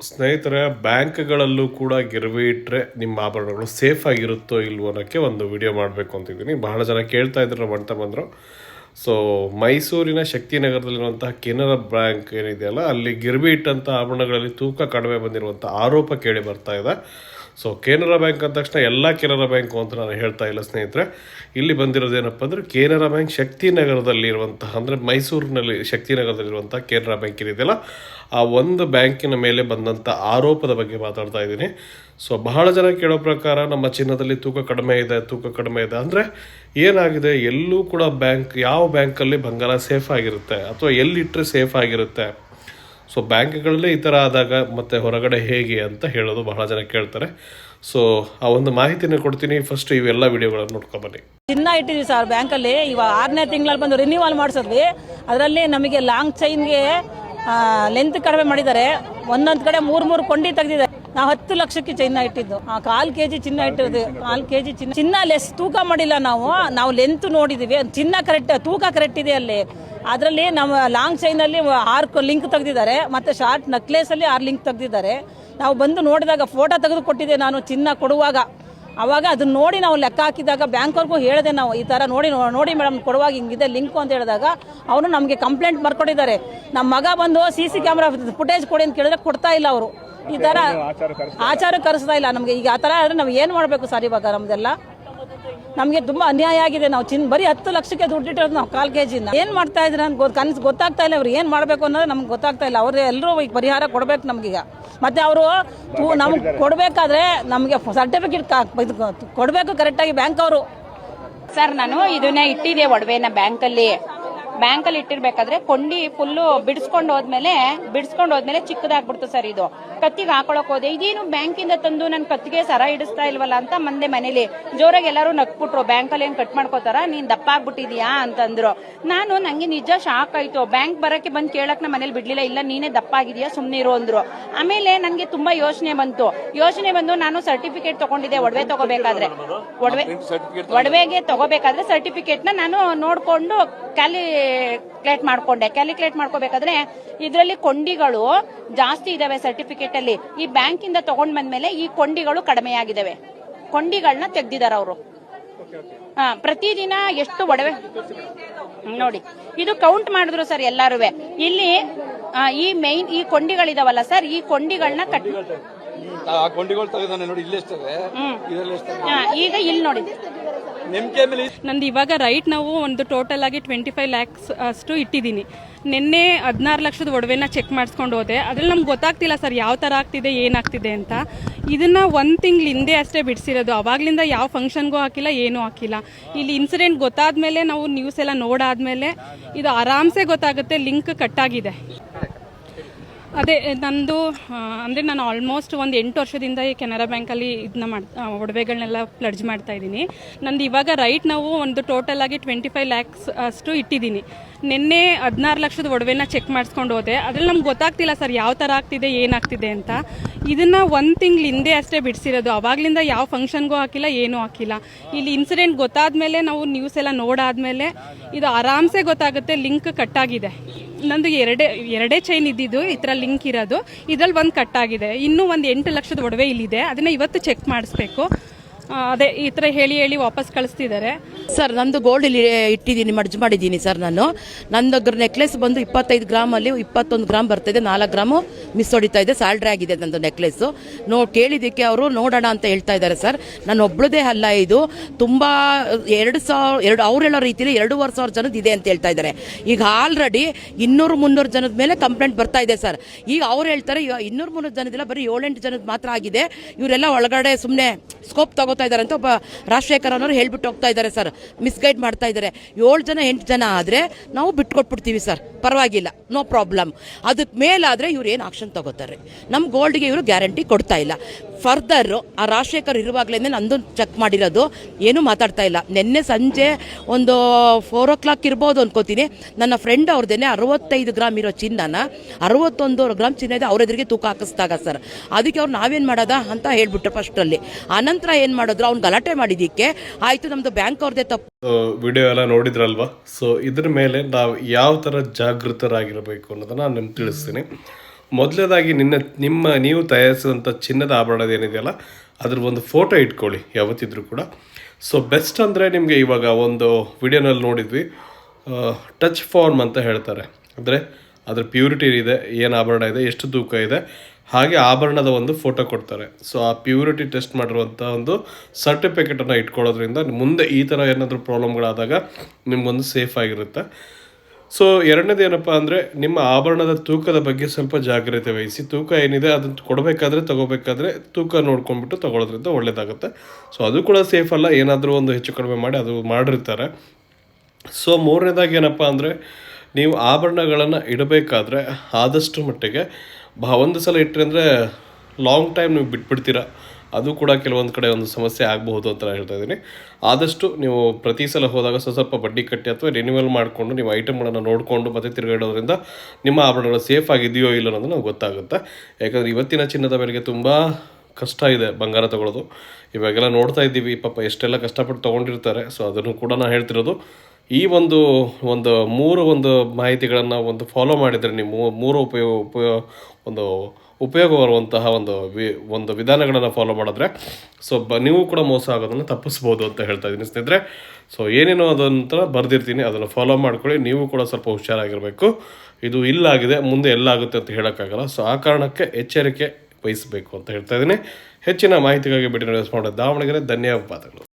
ಸ್ನೇಹಿತರೆ, ಬ್ಯಾಂಕ್ಗಳಲ್ಲೂ ಕೂಡ ಗಿರ್ವಿ ಇಟ್ಟರೆ ನಿಮ್ಮ ಆಭರಣಗಳು ಸೇಫ್ ಆಗಿರುತ್ತೋ ಇಲ್ವೋ ಅನ್ನೋಕ್ಕೆ ಒಂದು ವಿಡಿಯೋ ಮಾಡಬೇಕು ಅಂತಿದ್ದೀನಿ. ಬಹಳ ಜನ ಕೇಳ್ತಾ ಇದ್ರು ಮಾಡ್ತಾ ಬಂದರು. ಸೊ ಮೈಸೂರಿನ ಶಕ್ತಿನಗರದಲ್ಲಿರುವಂತಹ ಕೆನರಾ ಬ್ಯಾಂಕ್ ಏನಿದೆಯಲ್ಲ, ಅಲ್ಲಿ ಗಿರ್ವಿ ಇಟ್ಟಂಥ ಆಭರಣಗಳಲ್ಲಿ ತೂಕ ಕಡಿಮೆ ಬಂದಿರುವಂಥ ಆರೋಪ ಕೇಳಿ ಬರ್ತಾ ಇದೆ. ಸೊ ಕೆನರಾ ಬ್ಯಾಂಕ್ ಅಂದ ತಕ್ಷಣ ಎಲ್ಲ ಕೆನರಾ ಬ್ಯಾಂಕು ಅಂತ ನಾನು ಹೇಳ್ತಾ ಇಲ್ಲ ಸ್ನೇಹಿತರೆ. ಇಲ್ಲಿ ಬಂದಿರೋದೇನಪ್ಪ ಅಂದರೆ ಕೆನರಾ ಬ್ಯಾಂಕ್ ಶಕ್ತಿನಗರದಲ್ಲಿರುವಂತಹ, ಅಂದರೆ ಮೈಸೂರಿನಲ್ಲಿ ಶಕ್ತಿನಗರದಲ್ಲಿರುವಂಥ ಕೆನರಾ ಬ್ಯಾಂಕ್ ಏನಿದೆಯಲ್ಲ, ಆ ಒಂದು ಬ್ಯಾಂಕಿನ ಮೇಲೆ ಬಂದಂಥ ಆರೋಪದ ಬಗ್ಗೆ ಮಾತಾಡ್ತಾ ಇದ್ದೀನಿ. ಸೊ ಬಹಳ ಜನ ಕೇಳೋ ಪ್ರಕಾರ ನಮ್ಮ ಚಿನ್ನದಲ್ಲಿ ತೂಕ ಕಡಿಮೆ ಇದೆ ಅಂದರೆ ಏನಾಗಿದೆ, ಎಲ್ಲೂ ಕೂಡ ಯಾವ ಬ್ಯಾಂಕಲ್ಲಿ ಬಂಗಾರ ಸೇಫ್ ಆಗಿರುತ್ತೆ ಅಥವಾ ಎಲ್ಲಿಟ್ಟರೆ ಸೇಫ್ ಆಗಿರುತ್ತೆ. ಸೊ ಬ್ಯಾಂಕ್ಗಳಲ್ಲೇ ಈ ಥರ ಆದಾಗ ಮತ್ತೆ ಹೊರಗಡೆ ಹೇಗೆ ಅಂತ ಹೇಳೋದು ಬಹಳ ಜನ ಕೇಳ್ತಾರೆ. ಸೊ ಆ ಒಂದು ಮಾಹಿತಿನ ಕೊಡ್ತೀನಿ. ಫಸ್ಟ್ ಇವೆಲ್ಲ ವಿಡಿಯೋಗಳನ್ನು ನೋಡ್ಕೊಂಬನ್ನಿ. ಚಿನ್ನ ಇಟ್ಟಿದ್ವಿ ಸರ್ ಬ್ಯಾಂಕಲ್ಲಿ. ಇವಾಗ 6ನೇ ತಿಂಗಳಲ್ಲಿ ಬಂದು ರಿನ್ಯೂವಲ್ ಮಾಡಿಸಿದ್ವಿ. ಅದರಲ್ಲಿ ನಮಗೆ ಲಾಂಗ್ ಚೈನ್ಗೆ ಲೆಂತ್ ಕಡಿಮೆ ಮಾಡಿದ್ದಾರೆ. ಒಂದೊಂದು ಕಡೆ 3 ಕೊಂಡಿ ತೆಗೆದಿದ್ದಾರೆ. ನಾವು 10 ಲಕ್ಷಕ್ಕೆ ಚಿನ್ನ ಇಟ್ಟಿದ್ದು. 1/4 kg ಚಿನ್ನ ಇಟ್ಟಿರೋದು. 1/4 kg ಚಿನ್ನ ಲೆಸ್ ತೂಕ ಮಾಡಿಲ್ಲ ನಾವು ಲೆಂತ್ ನೋಡಿದೀವಿ. ಚಿನ್ನ ಕರೆಕ್ಟ್, ತೂಕ ಕರೆಕ್ಟ್ ಇದೆ ಅಲ್ಲಿ. ಅದರಲ್ಲಿ ನಮ್ಮ ಲಾಂಗ್ ಚೈನಲ್ಲಿ 6 ಲಿಂಕ್ ತೆಗೆದಿದ್ದಾರೆ, ಮತ್ತೆ ಶಾರ್ಟ್ ನೆಕ್ಲೇಸ್ ಅಲ್ಲಿ 6 ಲಿಂಕ್ ತೆಗೆದಿದ್ದಾರೆ. ನಾವು ಬಂದು ನೋಡಿದಾಗ ಫೋಟೋ ತೆಗೆದು ಕೊಟ್ಟಿದ್ದೆ ನಾನು ಚಿನ್ನ ಕೊಡುವಾಗ. ಅವಾಗ ಅದನ್ನ ನೋಡಿ ನಾವು ಲೆಕ್ಕ ಹಾಕಿದಾಗ ಬ್ಯಾಂಕ್ವರೆಗೂ ಹೇಳಿದೆ, ನಾವು ಈ ಥರ ನೋಡಿ ಮೇಡಮ್ ಕೊಡುವಾಗ ಹಿಂಗಿದೆ ಲಿಂಕು ಅಂತ ಹೇಳಿದಾಗ ಅವರು ನಮಗೆ ಕಂಪ್ಲೇಂಟ್ ಬರ್ಕೊಟ್ಟಿದ್ದಾರೆ. ನಮ್ಮ ಮಗ ಬಂದು CC ಕ್ಯಾಮ್ರಾ ಫುಟೇಜ್ ಕೊಡಿ ಅಂತ ಕೇಳಿದ್ರೆ ಕೊಡ್ತಾ ಇಲ್ಲ ಅವರು. ಈ ಥರ ಆಚಾರ ಕರೆಸ್ತಾ ಇಲ್ಲ ನಮಗೆ. ಈಗ ಆ ಥರ ಆದರೆ ನಾವು ಏನು ಮಾಡಬೇಕು ಸರ್? ಇವಾಗ ನಮ್ದೆಲ್ಲ ನಮಗೆ ತುಂಬ ಅನ್ಯಾಯ ಆಗಿದೆ. ನಾವು ಬರೀ 10 ಲಕ್ಷಕ್ಕೆ ದುಡ್ಡಿಟ್ಟಿರೋದು ನಾವು 1/4 kg. ಏನು ಮಾಡ್ತಾ ಇದ್ರೆ ನನಗೆ ಗೊತ್ತಾಗ್ತಾ ಇಲ್ಲ. ಅವ್ರು ಏನು ಮಾಡಬೇಕು ಅನ್ನೋದು ನಮ್ಗೆ ಗೊತ್ತಾಗ್ತಾ ಇಲ್ಲ. ಅವ್ರು ಎಲ್ಲರೂ ಈಗ ಪರಿಹಾರ ಕೊಡಬೇಕು ನಮಗೀಗ. ಮತ್ತೆ ಅವರು ನಮ್ಗೆ ಕೊಡಬೇಕಾದ್ರೆ ನಮಗೆ ಸರ್ಟಿಫಿಕೇಟ್ ಕೊಡಬೇಕು ಕರೆಕ್ಟಾಗಿ ಬ್ಯಾಂಕ್ ಅವರು. ಸರ್ ನಾನು ಇದನ್ನ ಇಟ್ಟಿದ್ದೆ ಒಡವೆನ ಬ್ಯಾಂಕಲ್ಲಿ ಇಟ್ಟಿರ್ಬೇಕಾದ್ರೆ ಕೊಂಡಿ ಫುಲ್ಲು ಬಿಡಿಸ್ಕೊಂಡು ಹೋದ್ಮೇಲೆ ಚಿಕ್ಕದಾಗ್ಬಿಡ್ತು ಸರ್. ಇದು ಕತ್ತಿಗೆ ಹಾಕೊಳಕ್ ಹೋದೆ. ಇದೇನು ಬ್ಯಾಂಕಿಂದ ತಂದು ನನ್ ಕತ್ತಿಗೆ ಸರ ಇಡಿಸ್ತಾ ಇಲ್ವಲ್ಲ ಅಂತ ಮಂದೆ ಮನೇಲಿ ಜೋರಾಗಿ ಎಲ್ಲರೂ ನಕ್ಬಿಟ್ರು. ಬ್ಯಾಂಕಲ್ಲಿ ಏನ್ ಕಟ್ ಮಾಡ್ಕೋತಾರ, ನೀನ್ ದಪ್ಪ ಆಗ್ಬಿಟ್ಟಿದ್ಯಾ ಅಂತಂದ್ರು. ನಂಗೆ ನಿಜ ಶಾಕ್ ಆಯ್ತು. ಬ್ಯಾಂಕ್ ಬರಕ್ಕೆ ಬಂದ್ ಕೇಳಕ್ ನಮ್ಮ ಮನೇಲಿ ಬಿಡ್ಲಿಲ್ಲ. ಇಲ್ಲ ನೀನೇ ದಪ್ಪ ಆಗಿದ್ಯಾ ಸುಮ್ನೆ ಇರು ಅಂದ್ರು. ಆಮೇಲೆ ನನ್ಗೆ ತುಂಬಾ ಯೋಚನೆ ಬಂದು ನಾನು ಸರ್ಟಿಫಿಕೇಟ್ ತಗೊಂಡಿದ್ದೆ ಒಡವೆಗೆ ತಗೋಬೇಕಾದ್ರೆ ಸರ್ಟಿಫಿಕೇಟ್ ನಾನು ನೋಡ್ಕೊಂಡು ಕ್ಯಾಲಿಕ್ಯುಲೇಟ್ ಮಾಡ್ಕೋಬೇಕಾದ್ರೆ ಇದರಲ್ಲಿ ಕೊಂಡಿಗಳು ಜಾಸ್ತಿ ಇದಾವೆ ಸರ್ಟಿಫಿಕೇಟ್ ಅಲ್ಲಿ. ಈ ಬ್ಯಾಂಕ್ ಇಂದ ತಗೊಂಡ್ ಬಂದ್ಮೇಲೆ ಈ ಕೊಂಡಿಗಳು ಕಡಿಮೆ ಆಗಿದಾವೆ. ಕೊಂಡಿಗಳನ್ನ ತೆಗ್ದಿದಾರ ಅವರು. ಪ್ರತಿದಿನ ಎಷ್ಟು ಒಡವೆ ನೋಡಿ, ಇದು ಕೌಂಟ್ ಮಾಡಿದ್ರು ಸರ್ ಎಲ್ಲಾರು. ಇಲ್ಲಿ ಈ ಮೇನ್ ಈ ಕೊಂಡಿಗಳಿದಾವಲ್ಲ ಸರ್, ಈ ಕೊಂಡಿಗಳನ್ನ ಈಗ ಇಲ್ಲಿ ನೋಡಿ. ನಂದು ಇವಾಗ ರೈಟ್ ನಾವು ಒಂದು ಟೋಟಲ್ ಆಗಿ 25 lakhs ಅಷ್ಟು ಇಟ್ಟಿದ್ದೀನಿ. ನಿನ್ನೆ 16 ಲಕ್ಷದ ಒಡವೆನ ಚೆಕ್ ಮಾಡಿಸ್ಕೊಂಡು ಹೋದೆ. ಅದ್ರಲ್ಲಿ ನಮ್ಗೆ ಗೊತ್ತಾಗ್ತಿಲ್ಲ ಸರ್ ಯಾವ ಥರ ಆಗ್ತಿದೆ ಏನಾಗ್ತಿದೆ ಅಂತ. ಇದನ್ನ 1 ತಿಂಗಳ ಹಿಂದೆ ಅಷ್ಟೇ ಬಿಡಿಸಿರೋದು. ಅವಾಗ್ಲಿಂದ ಯಾವ ಫಂಕ್ಷನ್ಗೂ ಹಾಕಿಲ್ಲ, ಏನೂ ಹಾಕಿಲ್ಲ. ಇಲ್ಲಿ ಇನ್ಸಿಡೆಂಟ್ ಗೊತ್ತಾದ್ಮೇಲೆ ನಾವು ನ್ಯೂಸ್ ಎಲ್ಲ ನೋಡಾದ್ಮೇಲೆ ಇದು ಆರಾಮ್ಸೆ ಗೊತ್ತಾಗುತ್ತೆ ಲಿಂಕ್ ಕಟ್ಟಾಗಿದೆ. ಅದೇ ನಂದು ಅಂದರೆ ನಾನು ಆಲ್ಮೋಸ್ಟ್ ಒಂದು 8 ವರ್ಷದಿಂದ ಈ ಕೆನರಾ ಬ್ಯಾಂಕಲ್ಲಿ ಇದನ್ನ ಒಡವೆಗಳನ್ನೆಲ್ಲ ಪ್ಲಡ್ಜ್ ಮಾಡ್ತಾ ಇದ್ದೀನಿ. ನಂದು ಇವಾಗ ರೈಟ್ ನಾವು ಒಂದು ಟೋಟಲ್ ಆಗಿ 25 lakhs ಅಷ್ಟು ಇಟ್ಟಿದ್ದೀನಿ. ನಿನ್ನೆ 16 ಲಕ್ಷದ ಒಡವೆನ ಚೆಕ್ ಮಾಡಿಸ್ಕೊಂಡು ಹೋದೆ. ಅದ್ರಲ್ಲಿ ನಮ್ಗೆ ಗೊತ್ತಾಗ್ತಿಲ್ಲ ಸರ್ ಯಾವ ಥರ ಆಗ್ತಿದೆ ಏನಾಗ್ತಿದೆ ಅಂತ. ಇದನ್ನ 1 ತಿಂಗಳ ಹಿಂದೆ ಅಷ್ಟೇ ಬಿಡಿಸಿರೋದು. ಅವಾಗ್ಲಿಂದ ಯಾವ ಫಂಕ್ಷನ್ಗೂ ಹಾಕಿಲ್ಲ, ಏನೂ ಹಾಕಿಲ್ಲ. ಇಲ್ಲಿ ಇನ್ಸಿಡೆಂಟ್ ಗೊತ್ತಾದ್ಮೇಲೆ ನಾವು ನ್ಯೂಸ್ ಎಲ್ಲ ನೋಡಾದ್ಮೇಲೆ ಇದು ಆರಾಮ್ಸೆ ಗೊತ್ತಾಗುತ್ತೆ ಲಿಂಕ್ ಕಟ್ಟಾಗಿದೆ. ನಂದು ಎರಡೇ ಚೈನ್ ಇದ್ದಿದ್ದು ಈ ಥರ ಲಿಂಕ್ ಇರೋದು. ಇದ್ರಲ್ಲಿ ಒಂದು ಕಟ್ಟಾಗಿದೆ. ಇನ್ನೂ ಒಂದು 8 ಲಕ್ಷದ ಒಡವೆ ಇಲ್ಲಿದೆ. ಅದನ್ನ ಇವತ್ತು ಚೆಕ್ ಮಾಡಿಸ್ಬೇಕು. ಅದೇ ಈ ಥರ ಹೇಳಿ ವಾಪಸ್ ಕಳಿಸ್ತಿದ್ದಾರೆ ಸರ್. ನಂದು ಗೋಲ್ಡ್ ಇಲ್ಲಿ ಇಟ್ಟಿದ್ದೀನಿ, ಮರ್ಜ್ ಮಾಡಿದ್ದೀನಿ ಸರ್. ನಂದು ನೆಕ್ಲೆಸ್ ಬಂದು 25 ಗ್ರಾಮಲ್ಲಿ 21 ಗ್ರಾಮ್ ಬರ್ತಾಯಿದೆ. 4 ಗ್ರಾಮು ಮಿಸ್ ಹೊಡಿತಾ ಇದೆ. ಸ್ಯಾಲ್ರಿ ಆಗಿದೆ ನಂದು ನೆಕ್ಲೆಸ್ಸು. ಕೇಳಿದ್ದಕ್ಕೆ ಅವರು ನೋಡೋಣ ಅಂತ ಹೇಳ್ತಾ ಇದ್ದಾರೆ ಸರ್. ನಾನು ಒಬ್ಳದೇ ಅಲ್ಲ, ಇದು ತುಂಬ 2,000 ಅವ್ರು ಹೇಳೋ ರೀತಿಯಲ್ಲಿ 2,500 ಜನದ ಇದೆ ಅಂತ ಹೇಳ್ತಾ ಇದ್ದಾರೆ. ಈಗ ಆಲ್ರೆಡಿ 200-300 ಜನದ ಮೇಲೆ ಕಂಪ್ಲೇಂಟ್ ಬರ್ತಾ ಇದೆ ಸರ್. ಈಗ ಅವ್ರು ಹೇಳ್ತಾರೆ 200-300 ಜನದಿಲ್ಲ, ಬರೀ 7-8 ಜನದ ಮಾತ್ರ ಆಗಿದೆ. ಇವರೆಲ್ಲ ಒಳಗಡೆ ಸುಮ್ಮನೆ ಸ್ಕೋಪ್ ತಗೋತಾ ಇದ್ದಾರೆ ಅಂತ ಒಬ್ಬ ರಾಜಶೇಖರ್ ಅನ್ನೋರು ಹೇಳ್ಬಿಟ್ಟು ಹೋಗ್ತಾ ಇದ್ದಾರೆ ಸರ್. ಮಿಸ್ಗೈಡ್ ಮಾಡ್ತಾ ಇದ್ದಾರೆ. 7 ಜನ 8 ಜನ ಆದ್ರೆ ನಾವು ಬಿಟ್ಕೊಟ್ಬಿಡ್ತೀವಿ ಸರ್, ಪರವಾಗಿಲ್ಲ, ನೋ ಪ್ರಾಬ್ಲಮ್. ಅದಕ್ಕೆ ಮೇಲಾದ್ರೆ ಇವ್ರು ಏನು ಆಕ್ಷನ್ ತಗೋತಾರೆ. ನಮ್ಮ ಗೋಲ್ಡ್ಗೆ ಇವರು ಗ್ಯಾರಂಟಿ ಕೊಡ್ತಾ ಇಲ್ಲ. ಫರ್ದರ್ ಆ ರಾಜಶೇಖರ್ ಇರುವಾಗಲೇ ನಂದು ಚೆಕ್ ಮಾಡಿರೋದು, ಏನು ಮಾತಾಡ್ತಾ ಇಲ್ಲ. ನಿನ್ನೆ ಸಂಜೆ ಒಂದು 4 o'clock ಇರ್ಬೋದು ಅನ್ಕೋತೀನಿ. ನನ್ನ ಫ್ರೆಂಡ್ ಅವ್ರದ್ದೇನೆ 65 ಗ್ರಾಮ್ ಇರೋ ಚಿನ್ನನ 61 ಗ್ರಾಮ್ ಚಿನ್ನ ಇದೆ ಅವ್ರ ಎದುರಿಗೆ ತೂಕ ಹಾಕಿಸ್ದಾಗ ಸರ್. ಅದಕ್ಕೆ ಅವ್ರು ನಾವೇನು ಮಾಡೋದ ಅಂತ ಹೇಳ್ಬಿಟ್ರು ಫಸ್ಟಲ್ಲಿ. ಆನಂತರ ಏನು ಮಾಡಿದ್ರು, ಅವ್ನು ಗಲಾಟೆ ಮಾಡಿದ್ದಕ್ಕೆ ಆಯಿತು ನಮ್ಮದು ಬ್ಯಾಂಕ್ ಅವ್ರದ್ದೇ ತಪ್ಪು. ವಿಡಿಯೋ ಎಲ್ಲ ನೋಡಿದ್ರಲ್ವಾ? ಸೊ ಇದ್ರ ಮೇಲೆ ನಾವು ಯಾವ ಥರ ಜಾಗೃತರಾಗಿರಬೇಕು ಅನ್ನೋದನ್ನು ನಾನು ನಿಮ್ಗೆ ತಿಳಿಸ್ತೀನಿ. ಮೊದಲನೇದಾಗಿ ನೀವು ತಯಾರಿಸಿದಂಥ ಚಿನ್ನದ ಆಭರಣ ಏನಿದೆಯಲ್ಲ ಅದ್ರ ಒಂದು ಫೋಟೋ ಇಟ್ಕೊಳ್ಳಿ ಯಾವತ್ತಿದ್ರೂ ಕೂಡ. ಸೊ ಬೆಸ್ಟ್ ಅಂದರೆ ನಿಮಗೆ ಇವಾಗ ಒಂದು ವಿಡಿಯೋನಲ್ಲಿ ನೋಡಿದ್ವಿ, ಟಚ್ ಫಾರ್ಮ್ ಅಂತ ಹೇಳ್ತಾರೆ. ಅಂದರೆ ಅದ್ರ ಪ್ಯೂರಿಟಿ ಇದೆ, ಏನು ಆಭರಣ ಇದೆ, ಎಷ್ಟು ತೂಕ ಇದೆ, ಹಾಗೆ ಆಭರಣದ ಒಂದು ಫೋಟೋ ಕೊಡ್ತಾರೆ. ಸೊ ಆ ಪ್ಯೂರಿಟಿ ಟೆಸ್ಟ್ ಮಾಡಿರುವಂಥ ಒಂದು ಸರ್ಟಿಫಿಕೇಟನ್ನು ಇಟ್ಕೊಳ್ಳೋದ್ರಿಂದ ಮುಂದೆ ಈ ಥರ ಏನಾದರೂ ಪ್ರಾಬ್ಲಮ್ಗಳಾದಾಗ ನಿಮಗೊಂದು ಸೇಫ್ ಆಗಿರುತ್ತೆ. ಸೊ ಎರಡನೇದು ಏನಪ್ಪ ಅಂದರೆ ನಿಮ್ಮ ಆಭರಣದ ತೂಕದ ಬಗ್ಗೆ ಸ್ವಲ್ಪ ಜಾಗ್ರತೆ ವಹಿಸಿ. ತೂಕ ಏನಿದೆ ಅದನ್ನು ಕೊಡಬೇಕಾದ್ರೆ ತೊಗೋಬೇಕಾದ್ರೆ ತೂಕ ನೋಡ್ಕೊಂಡ್ಬಿಟ್ಟು ತೊಗೊಳೋದ್ರಿಂದ ಒಳ್ಳೆಯದಾಗುತ್ತೆ. ಸೊ ಅದು ಕೂಡ ಸೇಫ್ ಅಲ್ಲ, ಏನಾದರೂ ಒಂದು ಹೆಚ್ಚು ಕಡಿಮೆ ಮಾಡಿ ಅದು ಮಾಡಿರ್ತಾರೆ. ಸೊ ಮೂರನೇದಾಗಿ ಏನಪ್ಪ ಅಂದರೆ ನೀವು ಆಭರಣಗಳನ್ನು ಇಡಬೇಕಾದ್ರೆ ಆದಷ್ಟು ಮಟ್ಟಿಗೆ ಒಂದು ಸಲ ಇಟ್ಟರೆ ಅಂದರೆ ಲಾಂಗ್ ಟೈಮ್ ನೀವು ಬಿಟ್ಬಿಡ್ತೀರ, ಅದು ಕೂಡ ಕೆಲವೊಂದು ಕಡೆ ಒಂದು ಸಮಸ್ಯೆ ಆಗಬಹುದು ಅಂತ ನಾನು ಹೇಳ್ತಾ ಇದ್ದೀನಿ. ಆದಷ್ಟು ನೀವು ಪ್ರತಿ ಸಲ ಹೋದಾಗ ಸ್ವಲ್ಪ ಬಡ್ಡಿ ಕಟ್ಟಿ ಅಥವಾ ರಿನ್ಯೂವಲ್ ಮಾಡಿಕೊಂಡು ನೀವು ಐಟಮ್ಗಳನ್ನು ನೋಡಿಕೊಂಡು ಮತ್ತೆ ತಿರುಗಾಡೋದ್ರಿಂದ ನಿಮ್ಮ ಆಭರಣಗಳು ಸೇಫ್ ಆಗಿದೆಯೋ ಇಲ್ಲ ಅನ್ನೋದು ನಮ್ಗೆ ಗೊತ್ತಾಗುತ್ತೆ. ಯಾಕಂದರೆ ಇವತ್ತಿನ ಚಿನ್ನದ ಬೆಲೆಗೆ ತುಂಬ ಕಷ್ಟ ಇದೆ ಬಂಗಾರ ತೊಗೊಳ್ಳೋದು. ಇವಾಗೆಲ್ಲ ನೋಡ್ತಾ ಇದ್ದೀವಿ, ಪಾಪ ಎಷ್ಟೆಲ್ಲ ಕಷ್ಟಪಟ್ಟು ತೊಗೊಂಡಿರ್ತಾರೆ. ಸೊ ಅದನ್ನು ಕೂಡ ನಾನು ಹೇಳ್ತಿರೋದು, ಈ ಒಂದು ಮೂರು ಮಾಹಿತಿಗಳನ್ನು ಫಾಲೋ ಮಾಡಿದರೆ ನೀವು ಮೂರು ಉಪಯೋಗ ಬರುವಂತಹ ಒಂದು ವಿಧಾನಗಳನ್ನು ಫಾಲೋ ಮಾಡಿದ್ರೆ ಸೊ ನೀವು ಕೂಡ ಮೋಸ ಆಗೋದನ್ನು ತಪ್ಪಿಸ್ಬೋದು ಅಂತ ಹೇಳ್ತಾ ಇದ್ದೀನಿ ಸ್ನೇಹಿತರೆ. ಸೊ ಏನೇನೋ ಅದನ್ನು ಬರೆದಿರ್ತೀನಿ, ಅದನ್ನು ಫಾಲೋ ಮಾಡ್ಕೊಳ್ಳಿ. ನೀವು ಕೂಡ ಸ್ವಲ್ಪ ಹುಷಾರಾಗಿರಬೇಕು. ಇದು ಇಲ್ಲಾಗಿದೆ, ಮುಂದೆ ಎಲ್ಲಾಗುತ್ತೆ ಅಂತ ಹೇಳೋಕ್ಕಾಗಲ್ಲ. ಸೊ ಆ ಕಾರಣಕ್ಕೆ ಎಚ್ಚರಿಕೆ ವಹಿಸಬೇಕು ಅಂತ ಹೇಳ್ತಾ ಇದ್ದೀನಿ. ಹೆಚ್ಚಿನ ಮಾಹಿತಿಗಾಗಿ ಭೇಟಿ ನಡೆಸೋಣ ದಾವಣಗೆರೆ. ಧನ್ಯವಾದಗಳು.